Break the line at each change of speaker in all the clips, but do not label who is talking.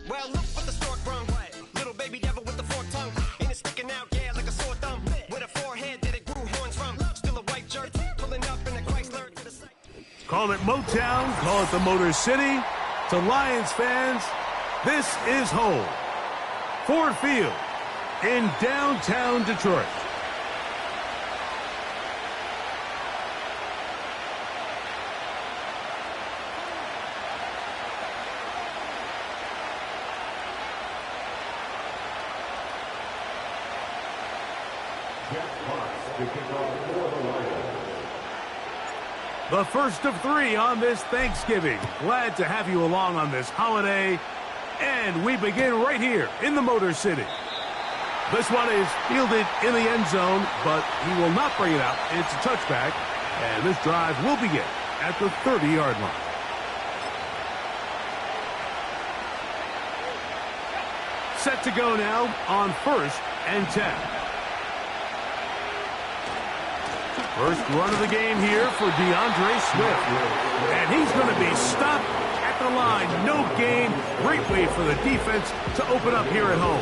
Well, look what the stork brung. Little baby devil with the forked tongue. Ain't it sticking out, yeah, like a sore thumb. With a forehead that it grew horns from. Still a white jerk, pulling up in a Chrysler to the side.
Call it Motown, call it the Motor City. To Lions fans, this is home. Ford Field in downtown Detroit. The first of 3 on this Thanksgiving. Glad to have you along on this holiday. And we begin right here in the Motor City. This one is fielded in the end zone, but he will not bring it out. It's a touchback, and this drive will begin at the 30-yard line. Set to go now on 1st and 10. First run of the game here for DeAndre Swift. And he's going to be stopped at the line. No gain. Great way for the defense to open up here at home.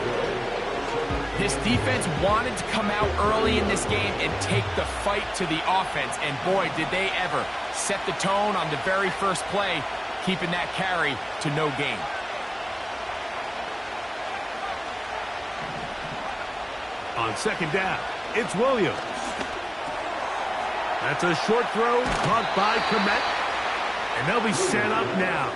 This defense wanted to come out early in this game and take the fight to the offense. And boy, did they ever set the tone on the very first play, keeping that carry to no gain.
On second down, it's Williams. That's a short throw caught by Kmet. And they'll be set up now.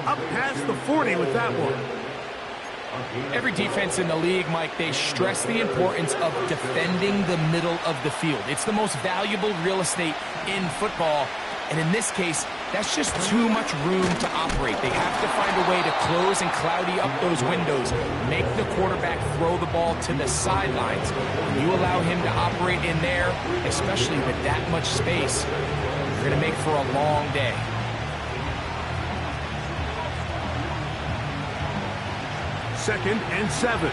Up past the 40 with that one.
Every defense in the league, Mike, they stress the importance of defending the middle of the field. It's the most valuable real estate in football. And in this case, that's just too much room to operate. They have to find a way to close and cloudy up those windows, make the quarterback throw the ball to the sidelines. When you allow him to operate in there, especially with that much space, you're going to make for a long day.
Second and 7.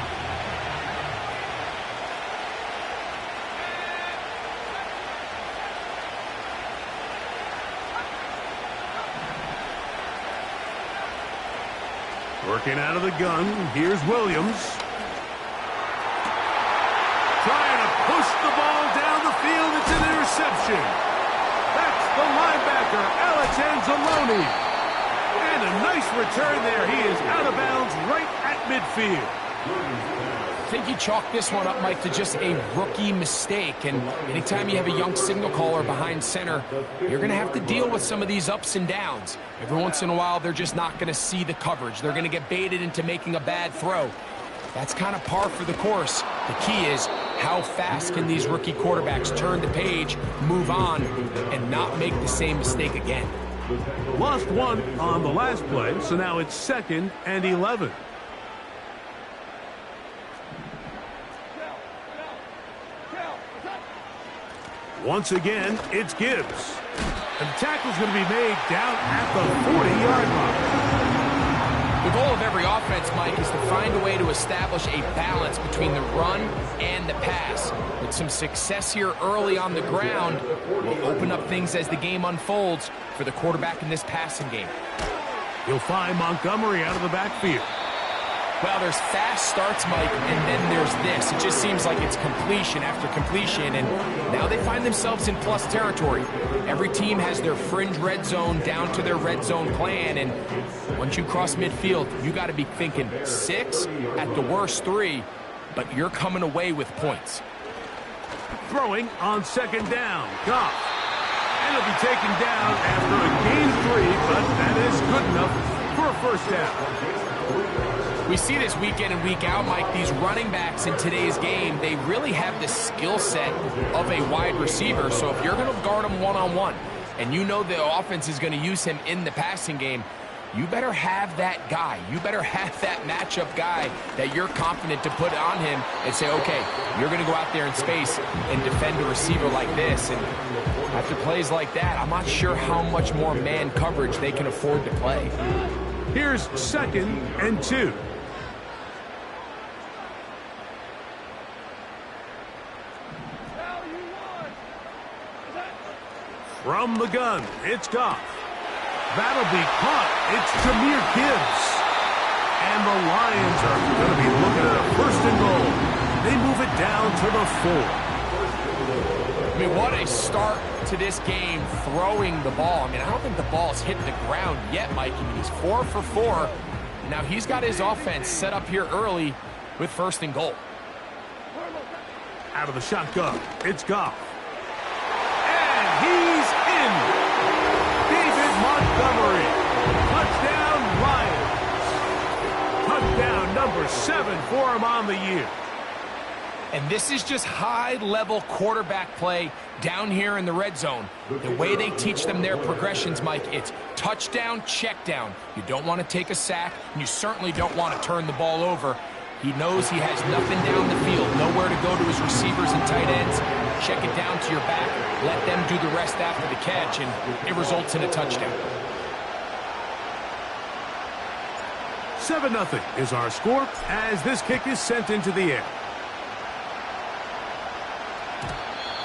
Working out of the gun, here's Williams. Trying to push the ball down the field, it's an interception. That's the linebacker, Alex Anzalone. And a nice return there. He is out of bounds right at midfield.
I think you chalk this one up, Mike, to just a rookie mistake. And anytime you have a young signal caller behind center, you're going to have to deal with some of these ups and downs. Every once in a while, they're just not going to see the coverage. They're going to get baited into making a bad throw. That's kind of par for the course. The key is how fast can these rookie quarterbacks turn the page, move on, and not make the same mistake again.
Lost one on the last play, so now it's 2nd and 11. Once again, it's Gibbs. And the tackle's going to be made down at the 40-yard line.
The goal of every offense, Mike, is to find a way to establish a balance between the run and the pass. With some success here early on the ground, will open up things as the game unfolds for the quarterback in this passing game.
You'll find Montgomery out of the backfield.
Well, there's fast starts, Mike, and then there's this. It just seems like it's completion after completion, and now they find themselves in plus territory. Every team has their fringe red zone down to their red zone plan, and once you cross midfield, you got to be thinking 6, at the worst 3, but you're coming away with points.
Throwing on 2nd down, Goff. And it'll be taken down after a gain 3, but that is good enough for a first down.
We see this week in and week out, Mike. These running backs in today's game, they really have the skill set of a wide receiver. So if you're going to guard him one-on-one, and you know the offense is going to use him in the passing game, you better have that guy. You better have that matchup guy that you're confident to put on him and say, okay, you're going to go out there in space and defend a receiver like this. And after plays like that, I'm not sure how much more man coverage they can afford to play.
Here's 2nd and 2. From the gun, it's Goff. That'll be caught. It's Jahmyr Gibbs. And the Lions are going to be looking at a 1st and goal. They move it down to the 4.
I mean, what a start to this game throwing the ball. I mean, I don't think the ball's hit the ground yet, Mike. I mean, he's 4 for 4. Now he's got his offense set up here early with 1st and goal.
Out of the shotgun, it's Goff. And he's in. David Montgomery. Touchdown, Lions. Touchdown number 7 for him on the year.
And this is just high-level quarterback play down here in the red zone. The way they teach them their progressions, Mike, it's touchdown, check down. You don't want to take a sack, and you certainly don't want to turn the ball over. He knows he has nothing down the field, nowhere to go to his receivers and tight ends. Check it down to your back, let them do the rest after the catch, and it results in a touchdown.
7-0 is our score as this kick is sent into the air.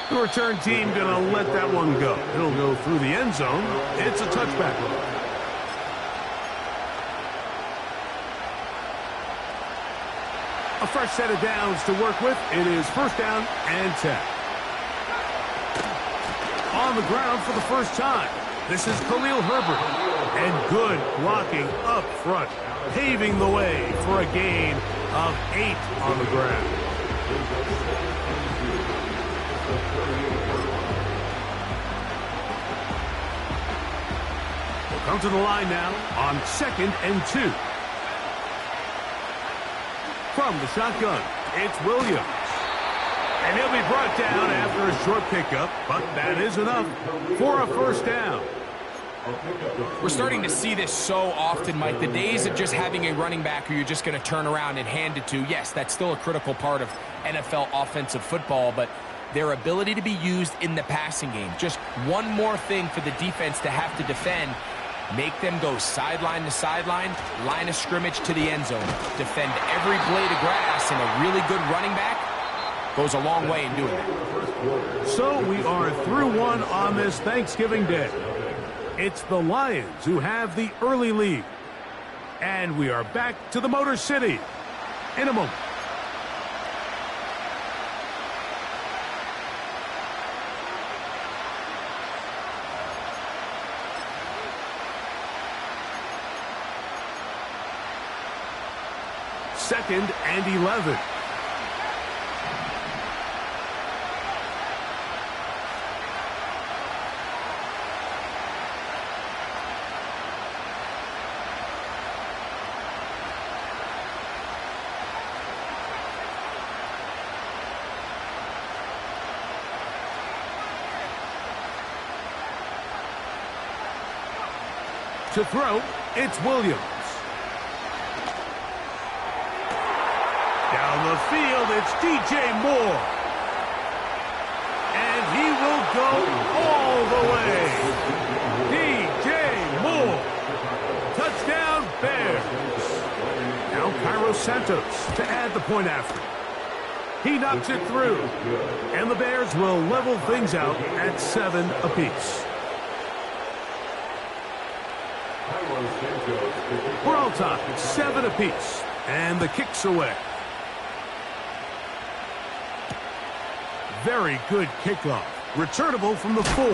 The return team going to let that one go. It'll go through the end zone. It's a touchback. A fresh set of downs to work with. It is 1st down and 10. On the ground for the first time. This is Khalil Herbert. And good blocking up front, paving the way for a gain of 8 on the ground. We'll come to the line now on 2nd and 2. From the shotgun, it's Williams. And he'll be brought down after a short pickup, but that is enough for a 1st down.
We're starting to see this so often, Mike. The days of just having a running back who you're just going to turn around and hand it to, yes, that's still a critical part of NFL offensive football, but their ability to be used in the passing game. Just one more thing for the defense to have to defend. Make them go sideline to sideline, line of scrimmage to the end zone. Defend every blade of grass, and a really good running back goes a long way in doing that.
So we are through one on this Thanksgiving Day. It's the Lions who have the early lead. And we are back to the Motor City in a moment. Second and 11. To throw, it's Williams. Down the field, it's DJ Moore. And he will go all the way. DJ Moore. Touchdown, Bears. Now Cairo Santos to add the point after. He knocks it through. And the Bears will level things out at 7 apiece. We're all talking 7 apiece. And the kick's away. Very good kickoff. Returnable from the 4.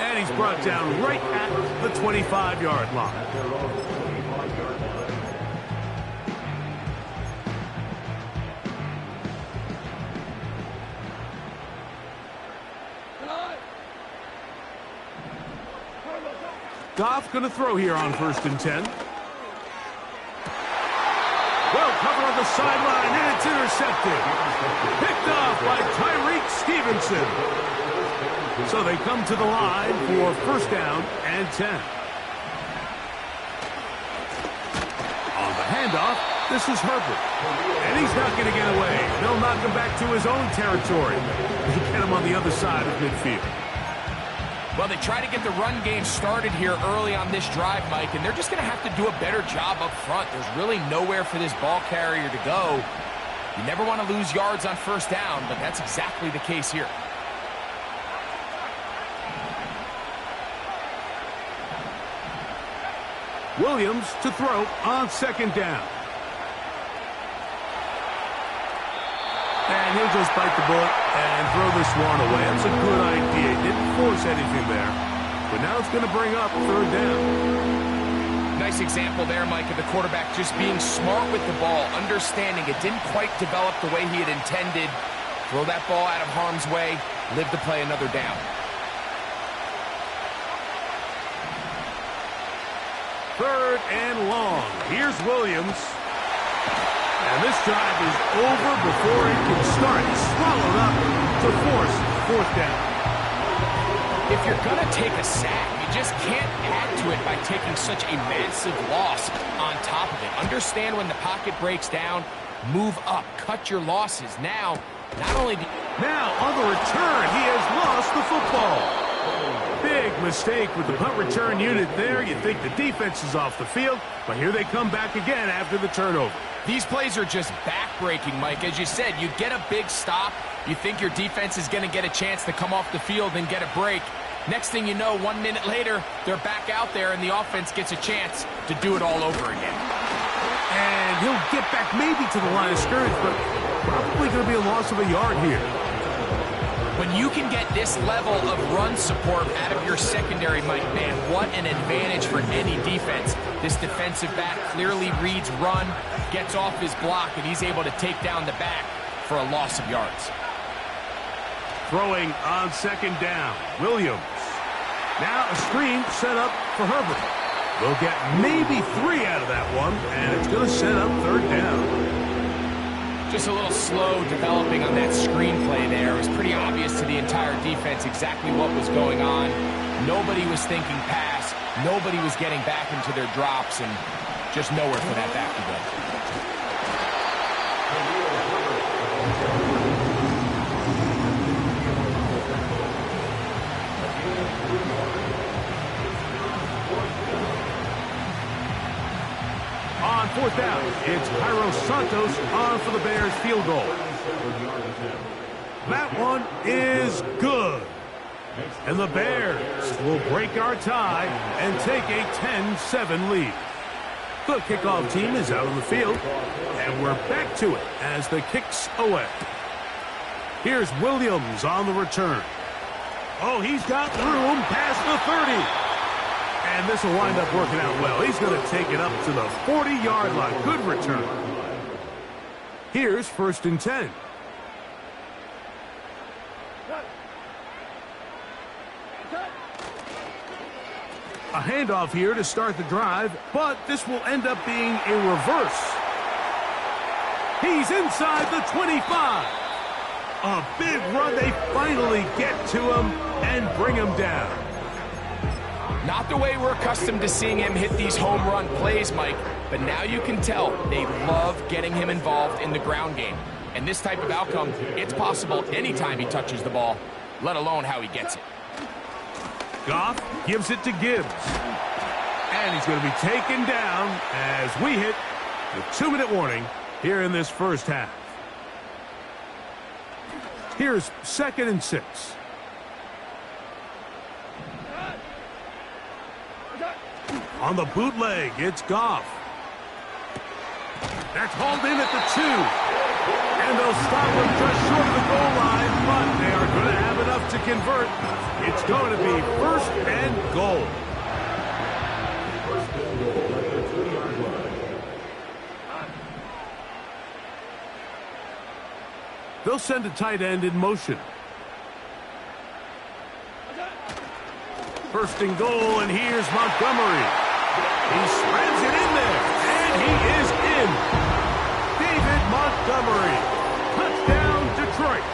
And he's brought down right at the 25-yard line. Goff going to throw here on 1st and 10. Well covered on the sideline, and it's intercepted. Picked off by Tyreek Stevenson. So they come to the line for 1st down and 10. On the handoff, this is Herbert. And he's not going to get away. They'll knock him back to his own territory. They get him on the other side of midfield.
Well, they try to get the run game started here early on this drive, Mike, and they're just going to have to do a better job up front. There's really nowhere for this ball carrier to go. You never want to lose yards on 1st down, but that's exactly the case here.
Williams to throw on second down. And he'll just bite the bullet and throw this one away. That's a good idea. He didn't force anything there. But now it's going to bring up third down.
Nice example there, Mike, of the quarterback just being smart with the ball, understanding it didn't quite develop the way he had intended. Throw that ball out of harm's way, live to play another down.
Third and long. Here's Williams. And this drive is over before it can start. He's swallowed up to force fourth down.
If you're going to take a sack, you just can't add to it by taking such a massive loss on top of it. Understand when the pocket breaks down, move up, cut your losses. Now, not only...
Now, on the return, he has lost the football. Big mistake with the punt return unit there. You think the defense is off the field, but here they come back again after the turnover.
These plays are just back-breaking, Mike. As you said, you get a big stop. You think your defense is going to get a chance to come off the field and get a break. Next thing you know, 1 minute later, they're back out there, and the offense gets a chance to do it all over again.
And he'll get back maybe to the line of scrimmage, but probably going to be a loss of a yard here.
When you can get this level of run support out of your secondary, Mike, man, what an advantage for any defense. This defensive back clearly reads run, gets off his block, and he's able to take down the back for a loss of yards.
Throwing on second down, Williams. Now a screen set up for Herbert. They'll get maybe 3 out of that one, and it's going to set up third down.
Just a little slow developing on that screenplay there. It was pretty obvious to the entire defense exactly what was going on. Nobody was thinking pass. Nobody was getting back into their drops, and just nowhere for that back to go.
On fourth down, it's Cairo Santos on for the Bears field goal. That one is good. And the Bears will break our tie and take a 10-7 lead. The kickoff team is out on the field, and we're back to it as the kick's away. Here's Williams on the return. Oh, he's got room past the 30. And this will wind up working out well. He's going to take it up to the 40-yard line. Good return. Here's first and 10. A handoff here to start the drive, but this will end up being a reverse. He's inside the 25. A big run. They finally get to him and bring him down.
Not the way we're accustomed to seeing him hit these home run plays, Mike, but now you can tell they love getting him involved in the ground game. And this type of outcome, it's possible anytime he touches the ball, let alone how he gets it.
Goff gives it to Gibbs. And he's going to be taken down as we hit the 2-minute warning here in this first half. Here's second and 6. On the bootleg, it's Goff. That's hauled in at the 2. And they'll stop him just short of the goal line, but they are going to have enough to convert. It's going to be first and goal. They'll send a tight end in motion. First and goal, and here's Montgomery. He slams it in there, and he is in. David Montgomery. Touchdown, Detroit.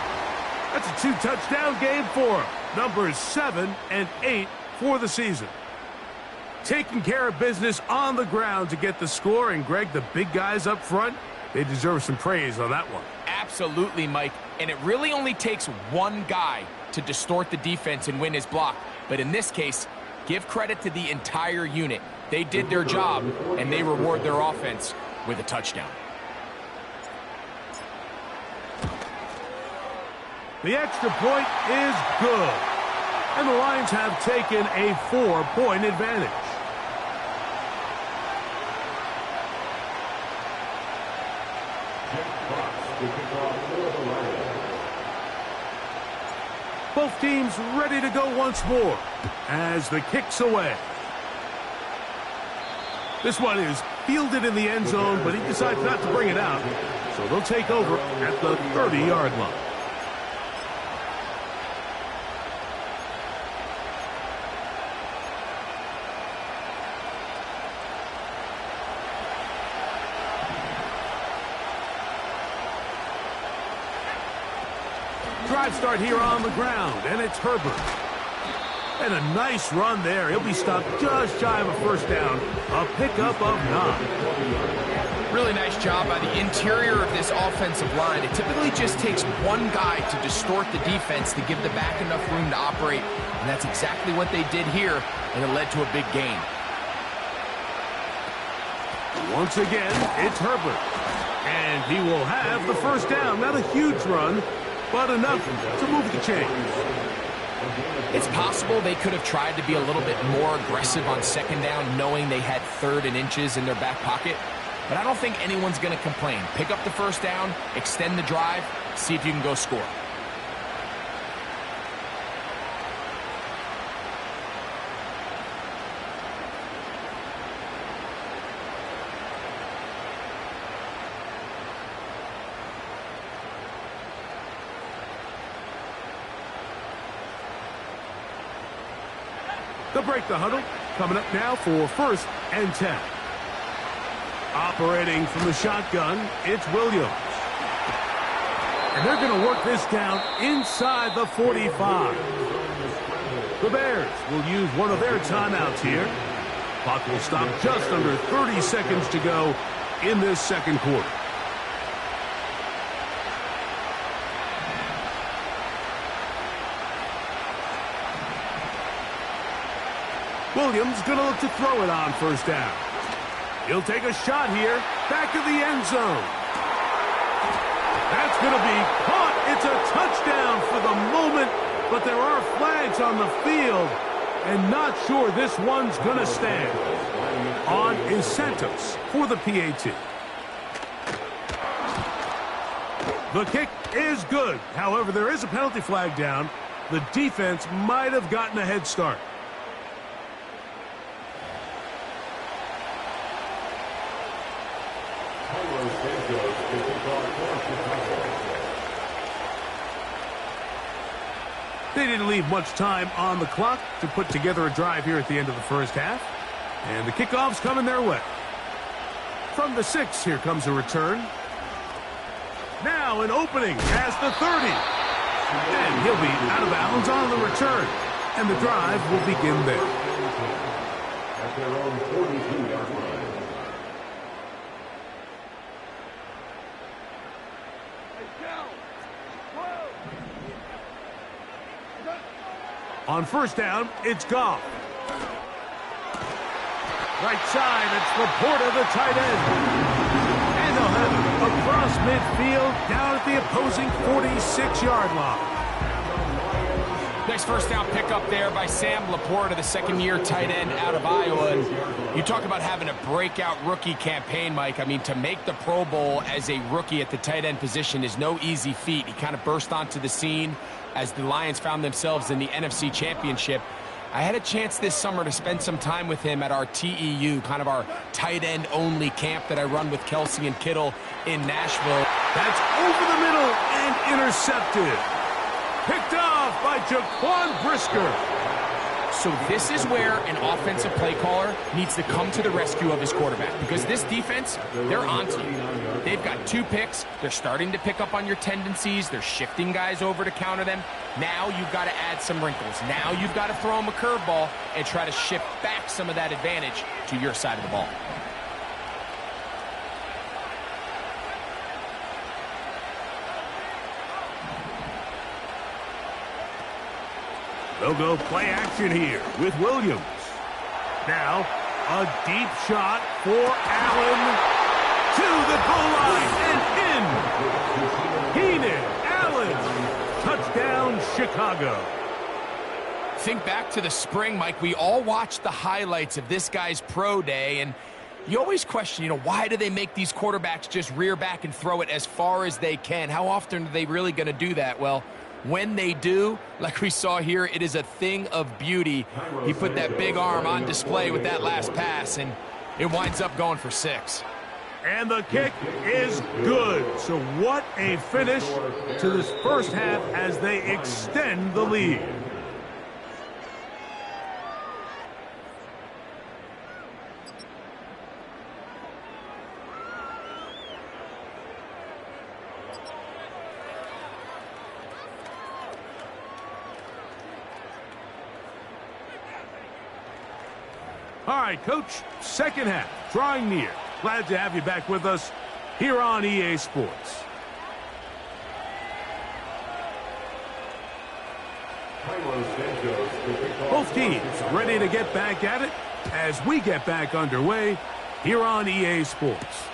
That's a 2-touchdown game for him. Numbers 7 and 8 for the season. Taking care of business on the ground to get the score, and Greg, the big guys up front, they deserve some praise on that one.
Absolutely, Mike. And it really only takes one guy to distort the defense and win his block. But in this case, give credit to the entire unit. They did their job, and they reward their offense with a touchdown.
The extra point is good. And the Lions have taken a 4-point advantage. Both teams ready to go once more as the kick's away. This one is fielded in the end zone, but he decides not to bring it out. So they'll take over at the 30-yard line. Drive start here on the ground, and it's Herbert. And a nice run there. He'll be stopped just shy of a first down. A pickup of 9.
Really nice job by the interior of this offensive line. It typically just takes one guy to distort the defense to give the back enough room to operate. And that's exactly what they did here, and it led to a big gain.
Once again, it's Herbert. And he will have the first down. Not a huge run, but enough to move the chains.
It's possible they could have tried to be a little bit more aggressive on second down, knowing they had 3rd and inches in their back pocket. But I don't think anyone's going to complain. Pick up the first down, extend the drive, see if you can go score.
They'll break the huddle. Coming up now for 1st and 10. Operating from the shotgun, it's Williams. And they're going to work this down inside the 45. The Bears will use one of their timeouts here. Clock will stop just under 30 seconds to go in this second quarter. Williams going to look to throw it on first down. He'll take a shot here, back of the end zone. That's going to be caught. It's a touchdown for the moment, but there are flags on the field, and not sure this one's going to stand. On is Santos for the PAT. The kick is good. However, there is a penalty flag down. The defense might have gotten a head start. They didn't leave much time on the clock to put together a drive here at the end of the first half. And the kickoff's coming their way. From the 6, here comes a return. Now an opening past the 30. And he'll be out of bounds on the return. And the drive will begin there.
At their own 42-yard line.
On first down, it's Goff. Right side, it's Laporta, the tight end. And they'll have it across midfield, down at the opposing 46-yard line.
Nice first down pickup there by Sam Laporta, the second-year tight end out of Iowa. And you talk about having a breakout rookie campaign, Mike. I mean, to make the Pro Bowl as a rookie at the tight end position is no easy feat. He kind of burst onto the scene as the Lions found themselves in the NFC Championship. I had a chance this summer to spend some time with him at our TEU, kind of our tight end only camp that I run with Kelsey and Kittle in Nashville.
That's over the middle and intercepted. Picked off by Jaquan Brisker.
So this is where an offensive play caller needs to come to the rescue of his quarterback, because this defense, they're onto you. They've got 2 picks. They're starting to pick up on your tendencies. They're shifting guys over to counter them. Now you've got to add some wrinkles. Now you've got to throw them a curveball and try to shift back some of that advantage to your side of the ball.
They'll go play action here with Williams. Now, a deep shot for Allen to the goal line and in. Keenan Allen. Touchdown, Chicago.
Think back to the spring, Mike. We all watched the highlights of this guy's pro day, and You always question, why do they make these quarterbacks just rear back and throw it as far as they can? How often are they really going to do that? Well, when they do, like we saw here, it is a thing of beauty. He put that big arm on display with that last pass, and it winds up going for 6.
And the kick is good. So what a finish to this first half as they extend the lead. All right, Coach, second half, drawing near. Glad to have you back with us here on EA Sports. Both teams ready to get back at it as we get back underway here on EA Sports.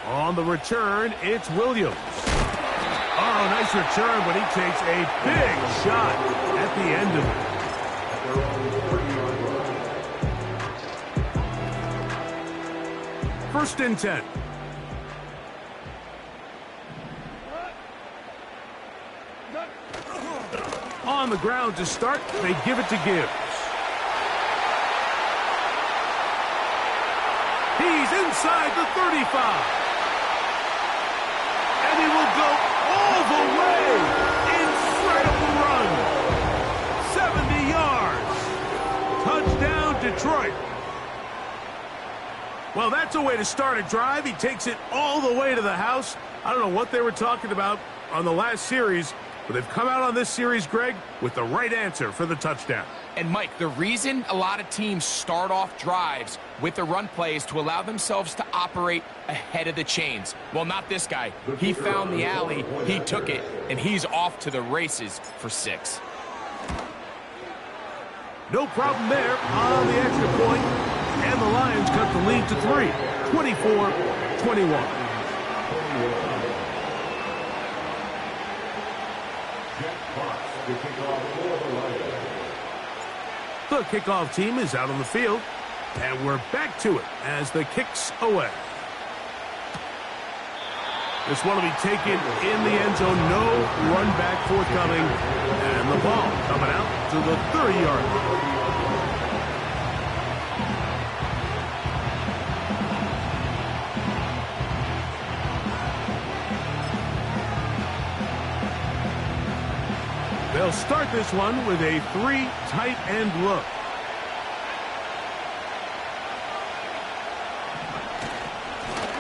On the return, it's Williams. Oh, nice return, but he takes a big shot at the end of it. First and 10. On the ground to start, they give it to Gibbs. He's inside the 35. And he will go all the way. Incredible run. 70 yards. Touchdown, Detroit. Well, that's a way to start a drive. He takes it all the way to the house. I don't know what they were talking about on the last series, but they've come out on this series, Greg, with the right answer for the touchdown.
And, Mike, the reason a lot of teams start off drives with the run play is to allow themselves to operate ahead of the chains. Well, not this guy. He found the alley, he took it, and he's off to the races for 6.
No problem there on the extra point. And the Lions cut the lead to 3, 24-21. The kickoff team is out on the field, and we're back to it as the kick's away. This one will be taken in the end zone. No run back forthcoming, and the ball coming out to the 30-yard line. They'll start this one with a 3 tight end look.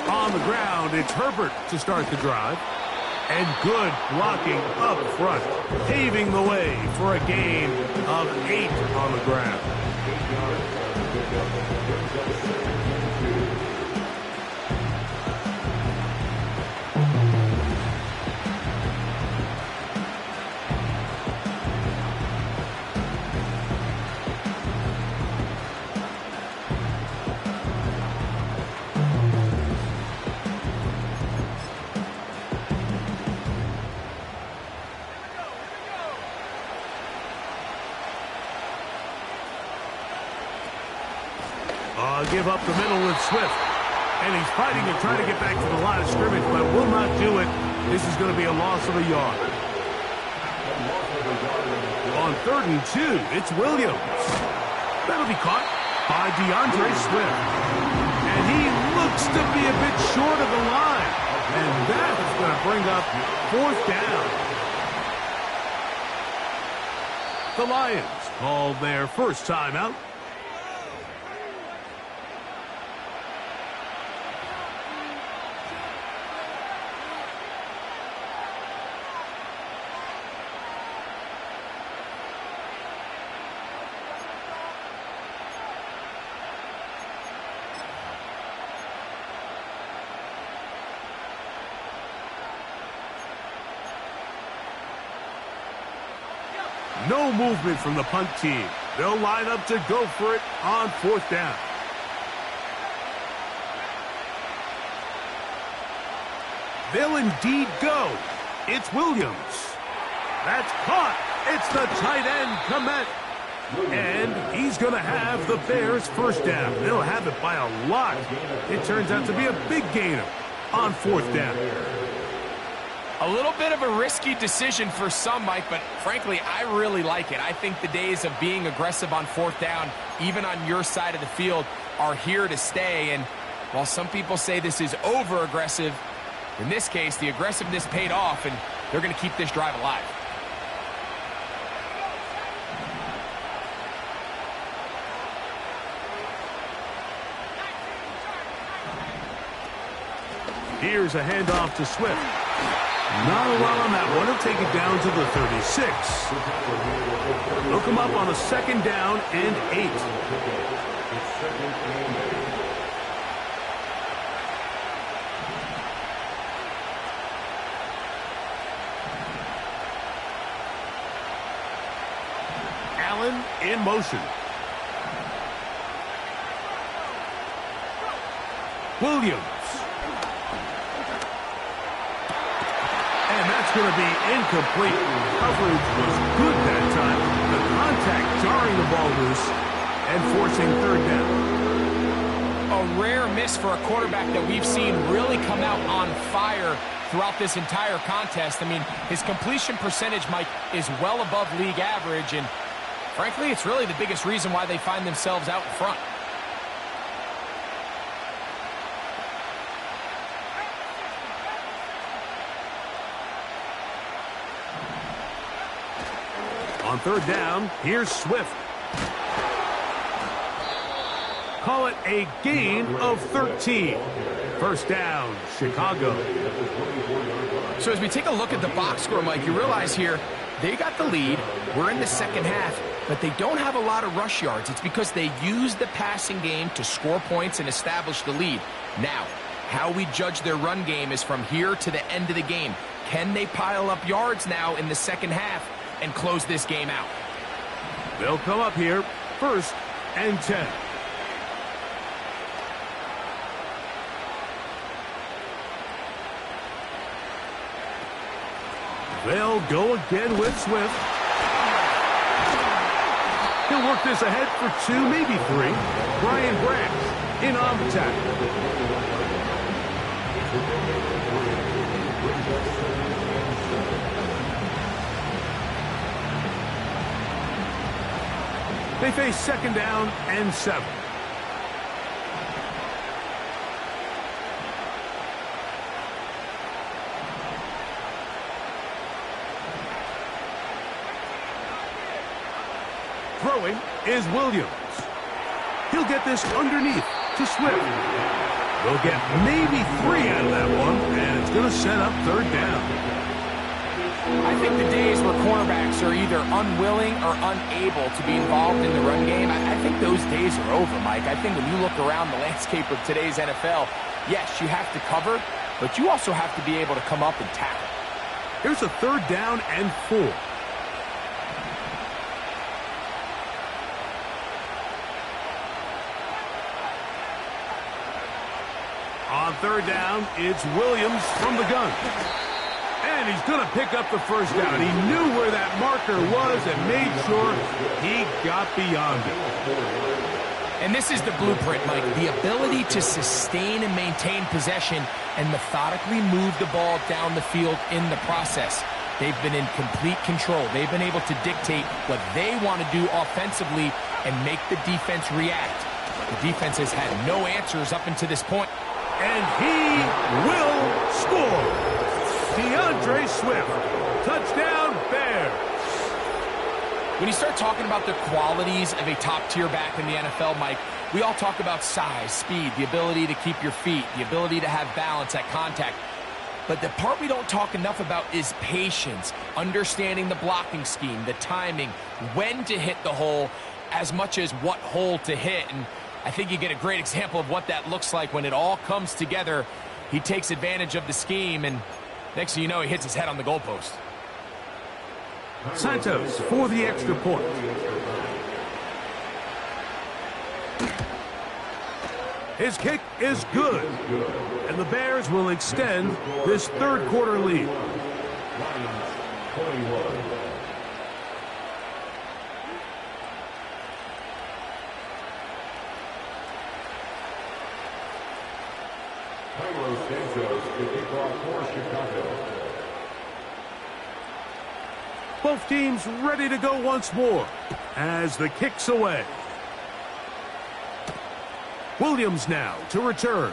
On the ground, it's Herbert to start the drive. And good blocking up front, paving the way for a gain of 8 on the ground. Give up the middle with Swift. And he's fighting and trying to get back to the line of scrimmage, but will not do it. This is going to be a loss of a yard. On 3rd and 2, it's Williams. That'll be caught by DeAndre Swift. And he looks to be a bit short of the line. And that is going to bring up 4th down. The Lions called their first timeout. No movement from the punt team. They'll line up to go for it on 4th down. They'll indeed go. It's Williams. That's caught. It's the tight end, Kmet. And he's going to have the Bears first down. They'll have it by a lot. It turns out to be a big gainer on fourth down.
A little bit of a risky decision for some, Mike, but frankly, I really like it. I think the days of being aggressive on fourth down, even on your side of the field, are here to stay. And while some people say this is over-aggressive, in this case, the aggressiveness paid off, and they're going to keep this drive alive.
Here's a handoff to Swift. Not a lot on that one. He'll take it down to the 36. They'll come up on a second down and 8. Allen in motion. Williams. And that's going to be incomplete. Coverage was good that time. The contact jarring the ball loose and forcing third down.
A rare miss for a quarterback that we've seen really come out on fire throughout this entire contest. I mean, his completion percentage, Mike, is well above league average, and frankly, it's really the biggest reason why they find themselves out in front.
On third down, here's Swift. Call it a gain of 13. First down, Chicago.
So as we take a look at the box score, Mike, you realize here they got the lead. We're in the second half, but they don't have a lot of rush yards. It's because they use the passing game to score points and establish the lead. Now, how we judge their run game is from here to the end of the game. Can they pile up yards now in the second half and close this game out?
They'll come up here, first and 10. They'll go again with Swift. He'll work this ahead for 2, maybe 3. Brian Branch in on the tackle. They face second down and 7. Throwing is Williams. He'll get this underneath to Swift. They'll get maybe 3 out of that one, and it's going to set up third down.
I think the days where cornerbacks are either unwilling or unable to be involved in the run game, I think those days are over, Mike. I think when you look around the landscape of today's NFL, yes, you have to cover, but you also have to be able to come up and tackle.
Here's a third down and 4. On third down, it's Williams from the gun. And he's going to pick up the first down. He knew where that marker was and made sure he got beyond it.
And this is the blueprint, Mike. The ability to sustain and maintain possession and methodically move the ball down the field in the process. They've been in complete control. They've been able to dictate what they want to do offensively and make the defense react. The defense has had no answers up until this point.
And he will score. DeAndre Swift. Touchdown, Bears.
When you start talking about the qualities of a top-tier back in the NFL, Mike, we all talk about size, speed, the ability to keep your feet, the ability to have balance at contact. But the part we don't talk enough about is patience, understanding the blocking scheme, the timing, when to hit the hole, as much as what hole to hit. And I think you get a great example of what that looks like when it all comes together. He takes advantage of the scheme, and next thing you know, he hits his head on the goalpost.
Santos for the extra point. His kick is good. And the Bears will extend this third quarter lead.
Carlos Santos to kick off for Chicago.
Both teams ready to go once more as the kick's away. Williams now to return.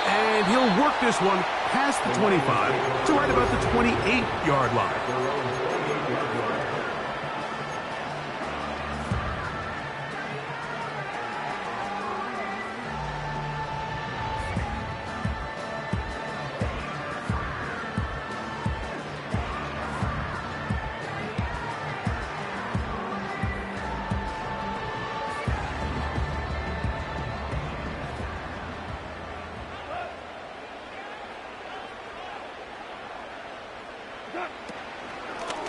And he'll work this one past the 25 to right about the 28-yard line.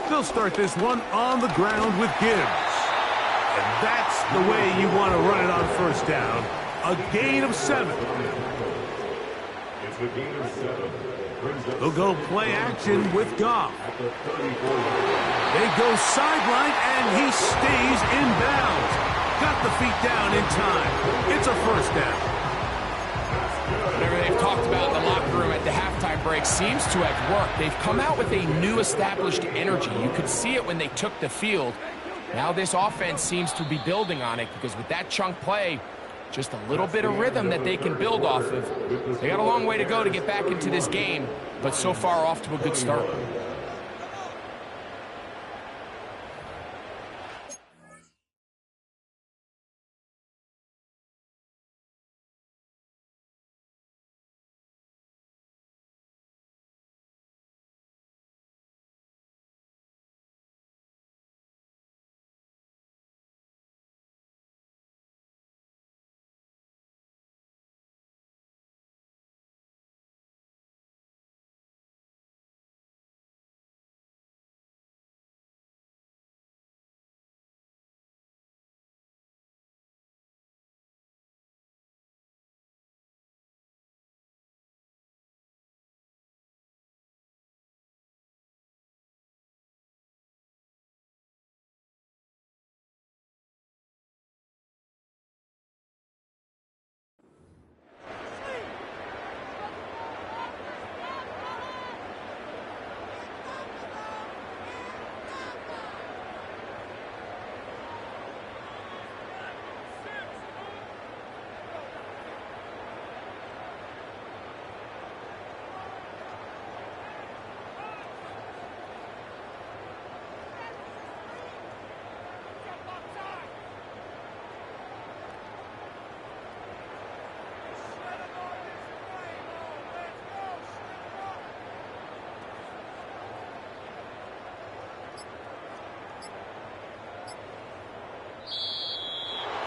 They'll start this one on the ground with Gibbs. And that's the way you want to run it on first down. A gain of 7.
It's a gain of 7.
They'll go play action with Goff. They go sideline, and he stays in bounds. Got the feet down in time. It's a first down.
Whatever they've talked about in the locker room at the halftime break seems to have worked. They've come out with a new established energy. You could see it when they took the field. Now this offense seems to be building on it because with that chunk play, just a little bit of rhythm that they can build off of. They got a long way to go to get back into this game, but so far off to a good start.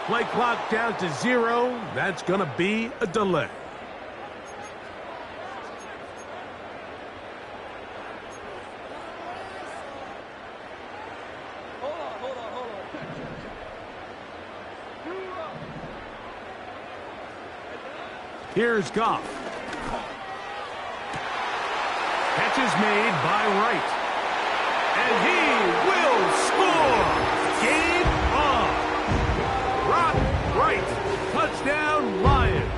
Play clock down to 0. That's going to be a delay. Here's Goff. Catch is made by Wright. And he will score! Game on! Brock Wright, touchdown Lions.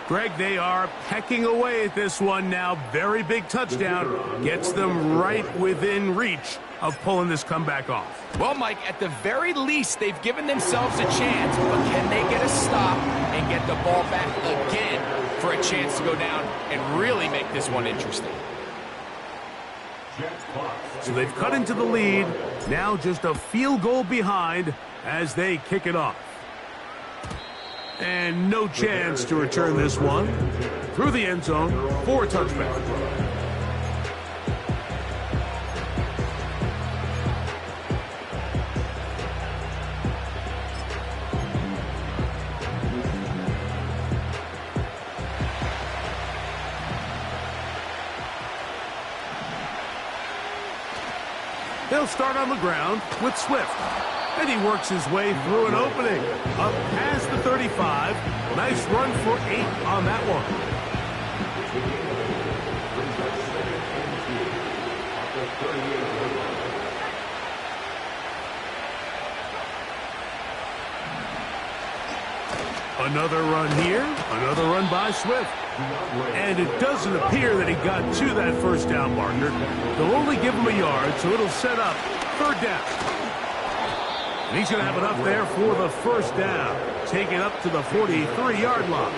Greg, they are pecking away at this one now. Very big touchdown. Gets them right within reach of pulling this comeback off.
Well, Mike, at the very least, they've given themselves a chance, but can they get a stop and get the ball back again for a chance to go down and really make this one interesting?
So they've cut into the lead. Now just a field goal behind as they kick it off. And no chance to return this one through the end zone for a touchback. They'll start on the ground with Swift. And he works his way through an opening. Up past the 35. Nice run for 8 on that one. Another run here, another run by Swift. And it doesn't appear that he got to that first down marker. They'll only give him a yard, so it'll set up third down. And he's going to have it up there for the first down. Take it up to the 43-yard line.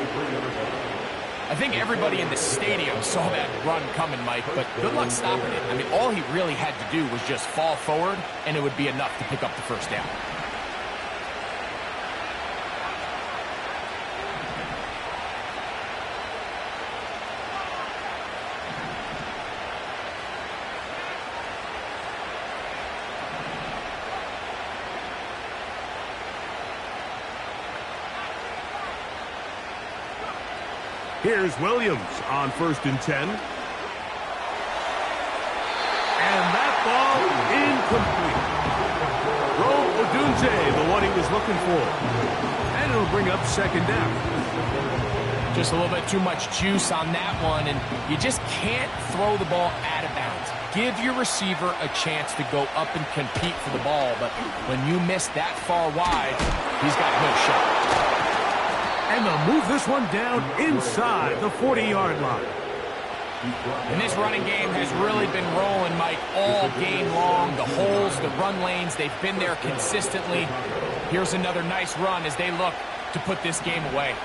I think everybody in the stadium saw that run coming, Mike, but good luck stopping it. I mean, all he really had to do was just fall forward, and it would be enough to pick up the first down.
Here's Williams on 1st and 10. And that ball incomplete. Rome Odunze, the one he was looking for. And it'll bring up second down.
Just a little bit too much juice on that one, and you just can't throw the ball out of bounds. Give your receiver a chance to go up and compete for the ball, but when you miss that far wide, he's got no shot.
And they'll move this one down inside the 40-yard line.
And this running game has really been rolling, Mike, all game long. The holes, the run lanes, they've been there consistently. Here's another nice run as they look to put this game away.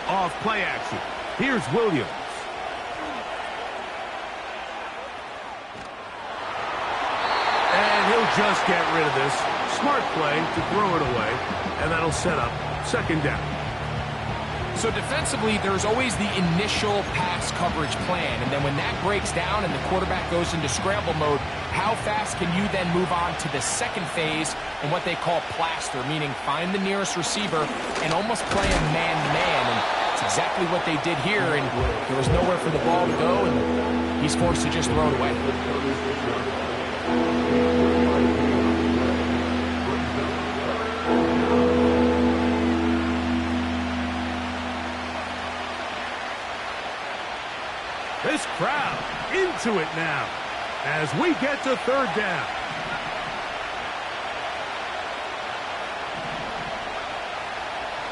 Off play action. Here's Williams. And he'll just get rid of this. Smart play to throw it away, and that'll set up second down.
So defensively, there's always the initial pass coverage plan, and then when that breaks down and the quarterback goes into scramble mode, how fast can you then move on to the second phase and what they call plaster, meaning find the nearest receiver and almost play a man-to-man, and it's exactly what they did here, and there was nowhere for the ball to go, and he's forced to just throw it away.
This crowd into it now as we get to third down.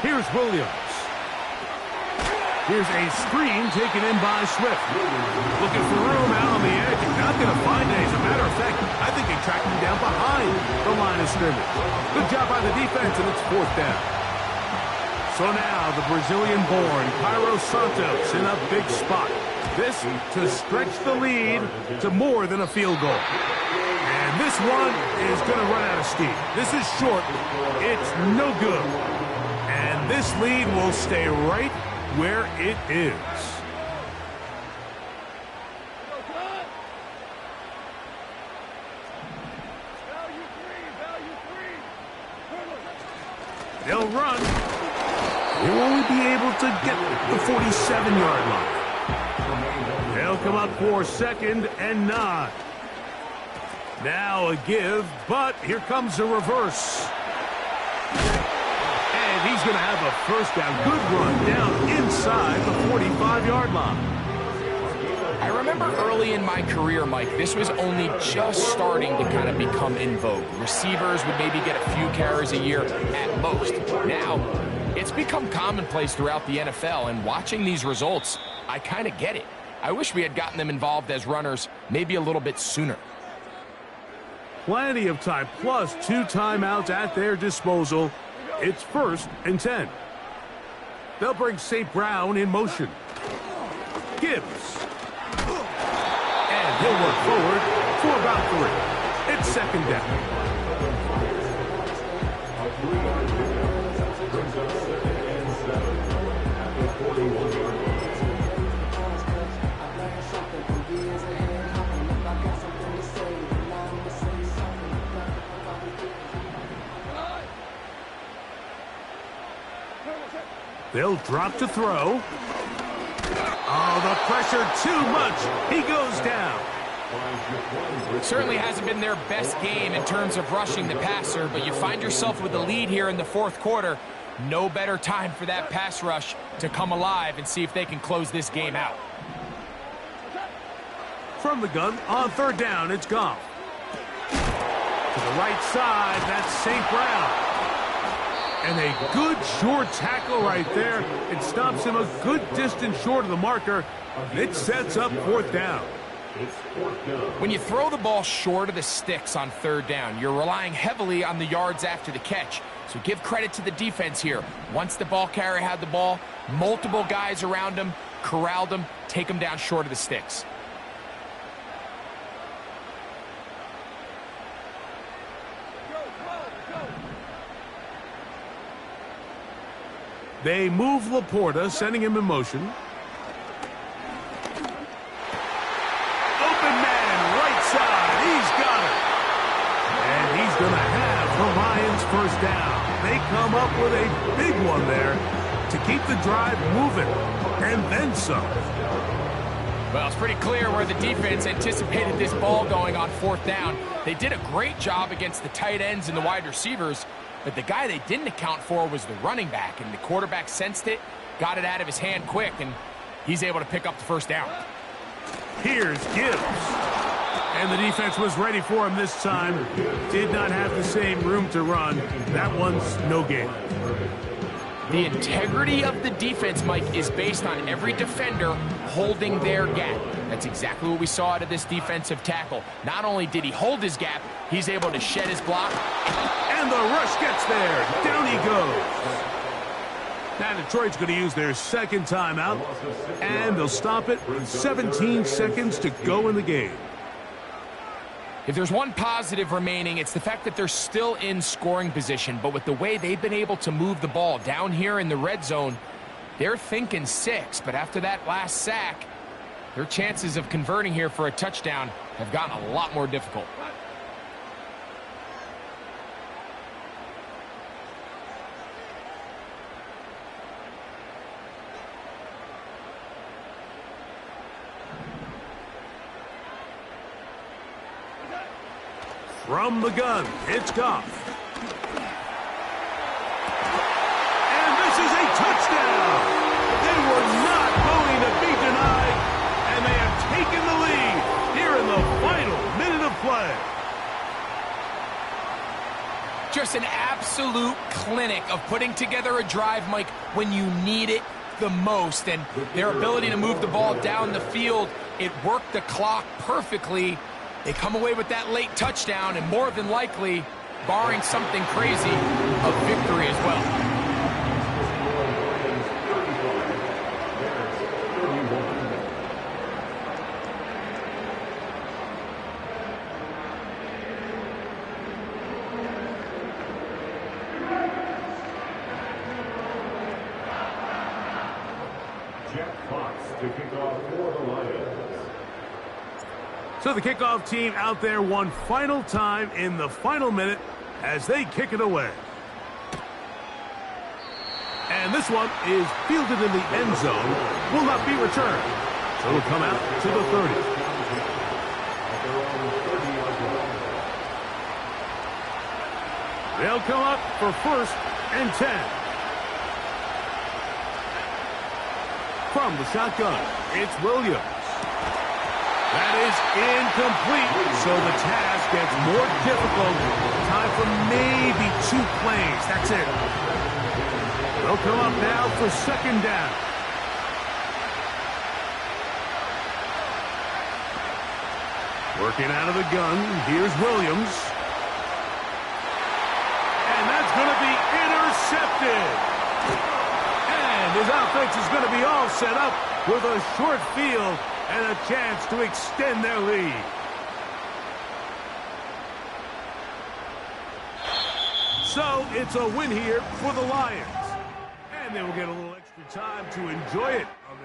Here's Williams. Here's a screen taken in by Swift. Looking for room out on the edge. Not going to find it. As a matter of fact, I think he tracked him down behind the line of scrimmage. Good job by the defense, and it's fourth down. So now the Brazilian-born Cairo Santos in a big spot. This to stretch the lead to more than a field goal. And this one is going to run out of steam. This is short. It's no good. And this lead will stay right where it is. They'll run. They'll only be able to get the 47-yard line. They'll come up for second and 9. Now a give, but here comes a reverse. And he's going to have a first down. Good run down inside the 45-yard line.
I remember early in my career, Mike, this was only just starting to kind of become in vogue. Receivers would maybe get a few carries a year at most. Now, it's become commonplace throughout the NFL, and watching these results, I kind of get it. I wish we had gotten them involved as runners maybe a little bit sooner.
Plenty of time, plus 2 timeouts at their disposal. It's 1st and 10. They'll bring St. Brown in motion. Gibbs. And he'll work forward for about 3. It's second down. They'll drop to throw. Oh, the pressure too much. He goes down.
Certainly hasn't been their best game in terms of rushing the passer, but you find yourself with the lead here in the 4th quarter. No better time for that pass rush to come alive and see if they can close this game out.
From the gun, on 3rd down, it's Goff. To the right side, that's St. Brown. And a good short tackle right there. It stops him a good distance short of the marker. It sets up 4th down.
When you throw the ball short of the sticks on 3rd down, you're relying heavily on the yards after the catch. So give credit to the defense here. Once the ball carrier had the ball, multiple guys around him, corralled him, take him down short of the sticks.
They move Laporta, sending him in motion. Open man, right side. He's got it. And he's going to have the Lions 1st down. They come up with a big one there to keep the drive moving. And then some.
Well, it's pretty clear where the defense anticipated this ball going on 4th down. They did a great job against the tight ends and the wide receivers. But the guy they didn't account for was the running back, and the quarterback sensed it, got it out of his hand quick, and he's able to pick up the 1st down.
Here's Gibbs. And the defense was ready for him this time. Did not have the same room to run. That one's no gain.
The integrity of the defense, Mike, is based on every defender holding their gap. That's exactly what we saw out of this defensive tackle. Not only did he hold his gap, he's able to shed his block.
And the rush gets there. Down he goes. Now Detroit's going to use their 2nd timeout, and they'll stop it with 17 seconds to go in the game.
If there's one positive remaining, it's the fact that they're still in scoring position. But with the way they've been able to move the ball down here in the red zone, they're thinking 6. But after that last sack, their chances of converting here for a touchdown have gotten a lot more difficult.
From the gun, it's Goff. And this is a touchdown. They were not going to be denied, and they have taken the lead here in the final minute of play.
Just an absolute clinic of putting together a drive, Mike, when you need it the most. And their ability to move the ball down the field, it worked the clock perfectly. They come away with that late touchdown, and more than likely, barring something crazy, a victory as well.
Jack Fox to kick off for the Lions.
So the kickoff team out there one final time in the final minute as they kick it away. And this one is fielded in the end zone. Will not be returned. So it'll come out to the 30. They'll come up for 1st and 10. From the shotgun, it's Williams. That is incomplete, so the task gets more difficult. Time for maybe 2 plays. That's it. They'll come up now for 2nd down. Working out of the gun, here's Williams. And that's going to be intercepted. And his offense is going to be all set up with a short field and a chance to extend their lead. So it's a win here for the Lions. And they will get a little extra time to enjoy it.